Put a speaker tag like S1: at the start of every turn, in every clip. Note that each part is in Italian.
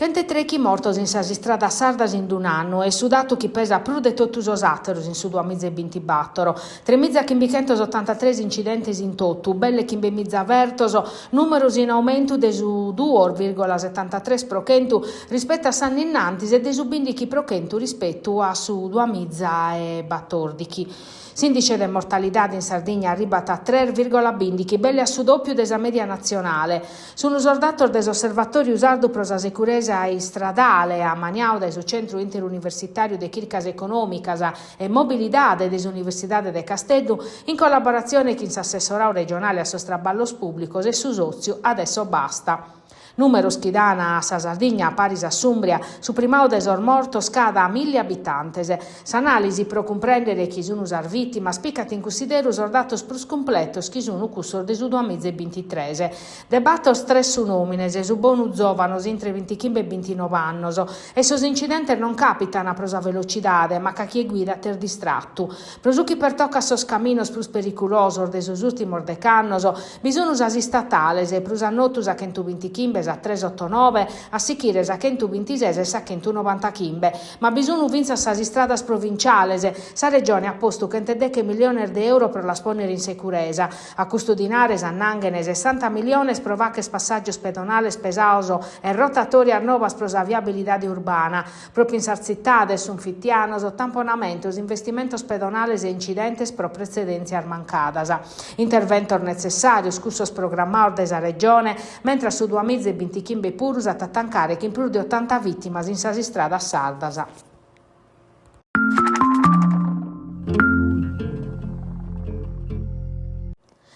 S1: 23 mortos in strada sardas in un anno e sudato chi pesa più di totus os ateros in su 2024. 3.583 incidenti in totu, belle chi bemizza vertoso, numerosi in aumento de su 2,73% rispetto a San Innantis e de su 15% rispetto a su 2014. S'indice di mortalità in Sardegna arrivata a 3,15, belle a su doppio della media nazionale. Sono usordato des osservatori usato per la sicurezza stradale a Maniau del centro interuniversitario de Chircas Económicas e mobilidade des Universidade de Castello in collaborazione con l'assessorato regionale a sostraballos pubblicos e su sozio adesso basta. Numero schidana a Sardegna, a Paris a Sumbria, su primao desor morto scada a 1.000 abitantes. S'analisi pro comprendere chi sono usar vittima, spicat in considero usordatos plus completos chi sono cussor de su 2023. Debattos tres su nomines, su bonus giovanos intre 25 e 29 annos, e sos incidenti non capitano pro sa velocidade, ma ca chi guida ter distratto. Pro su chi pertocca sos caminos plus periculosos de sos ultimos decannos, bisognos as statales e plus annotus a 125 a 389, a Sichires a 126 e a 195, ma bisogna vinza sa stradas provinciales, sa regione ha posto 20 milioni di euro per la sponere in sicurezza, a custodinare a Nangenes 60 milioni pro vaches passaggio pedonale pesaoso e rotatori a novas pro sa viabilidade urbana, proprio in sarzittade, sunfittianos, tamponamentos, investimentos pedonales e incidentes pro precedenze armancadas. Interventor necessarios, cursos programmados desa regione, mentre su 2025 purus a tattancare che in più di 80 vittime in sa strada sardas.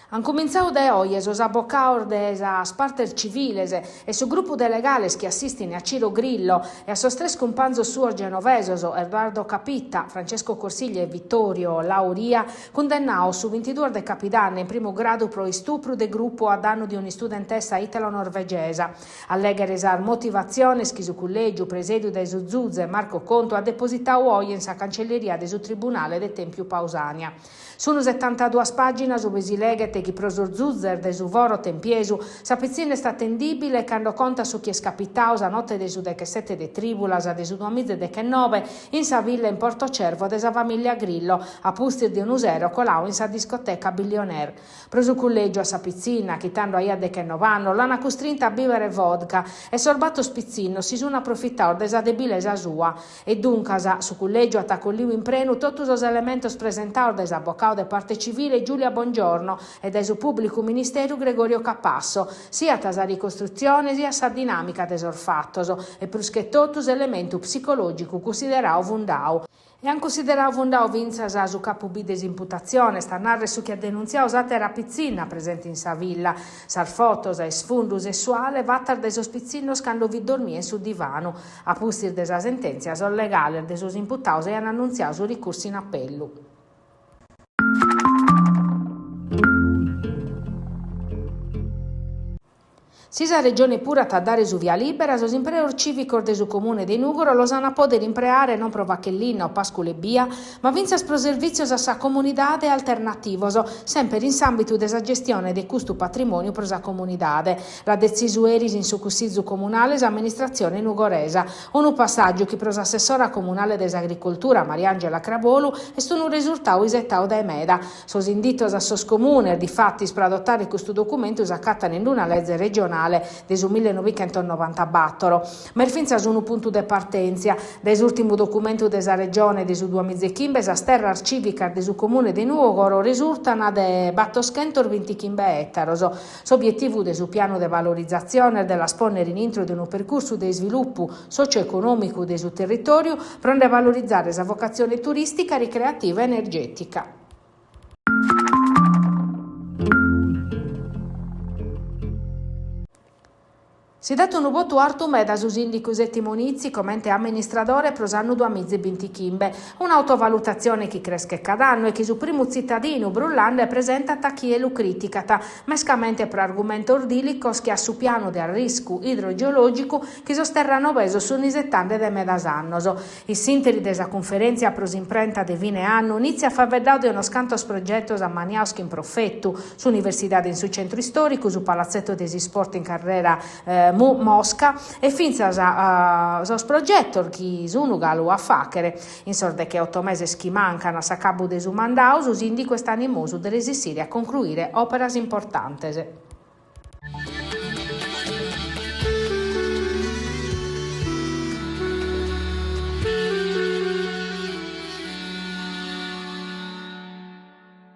S1: Han cominciato da oggi os abocados desa partes civiles e su gruppo de legales che assistono a Ciro Grillo e a sos tres companzos suos genovesos, Edoardo Capitta, Francesco Corsiglia e Vittorio Lauria, condannao su 22 de capidanne in primo grado pro istupro de gruppo a danno di una studentessa italo-norvegesa. Allegare esar motivazione che su collegio presidio de Zuzze Marco Conto ha depositato oggi in sa cancelleria de su tribunale de Tempio Pausania. Sono 72 pagine dove si legge che prosor Zuzzer de su voro tempiesu sa pezzina sta attendibile quando conta su chi è scapitato a notte de su de che 7 de tribulas de su 2019 in sa villa in Porto Cervo de sa famiglia Grillo a pustir di un usero colau in sa discoteca Billionaire. Prosu collegio a sa pizzina chitando a de che 90 l'hanno costrinta a bivere vodka e sorbato spizzino si sono approfittato de sa debilesa sua e dunque su collegio attaccolliu in prenu tutti os elementos presentato de sa avvocato de parte civile Giulia Bongiorno e del suo pubblico ministero Gregorio Capasso, sia tasa ricostruzione sia sa dinamica desorfattoso e prusche totus elemento psicologico considerato vundau. E han considerato vundau vinza su capo B desimputazione, sta narre su chi ha denunziato usate rapizzina presente in sa villa, sar fotos e sfundu sessuale, vattar de sospizzinnos quando vi dormie sul divano, a pustir de sa sentenzia sol legale de sos imputaus e han annunziato su ricorso in appello. Sisa regione pura a dare su via libera, sos impreor civicor de su comune di Nugoro los hanno poter impreare non pro Vacchellina o Pascule Bia, ma vinzas pro servizios a sa comunidade alternativos, sempre in s'ambito de sa gestione de custu patrimonio pro sa comunidade. La decisu eris in su cussizzu comunale sa amministrazione nugoresa. Unu passaggio che pro s'assessora comunale de sa agricoltura Mariangela Crabolu è stato un risultato isettao da emeda. Sos inditos a sos comune, di fatti, per adottare questo documento s'accattano in una legge regionale del 1994, ma il finza su un punto di partenza dell'ultimo documento della regione del 2015 a terra civica del comune di Nuogoro risultano de battoschentor 25 ettaros. L'obiettivo del piano di valorizzazione della sponere in intro di un percorso di sviluppo socio-economico del suo territorio per valorizzare la vocazione turistica, ricreativa e energetica. Si dato un voto alto meda su sindicus e timonizi come amministratore pros anno 2025, un'autovalutazione che cresce cada anno e che su primo cittadino brullante presenta chi e lo criticata, mescamente per argomento ordilicos che ha su piano del rischio idrogeologico che sosterrano peso su nisettande de medas annos. I sinteri desa conferenza pros imprenta de vine anno inizia a far vedere di uno scantos progettos a Maniauschi in Profetto, su Università in su centro storico, su Palazzetto desi Sport in carrera Mosca e finza sos progettos chi sunugalu a facere, in sorte che 8 mesi chi mancano a s'acabu de su mandau, si indi quest'animosu de resistere a concluire operas importantes.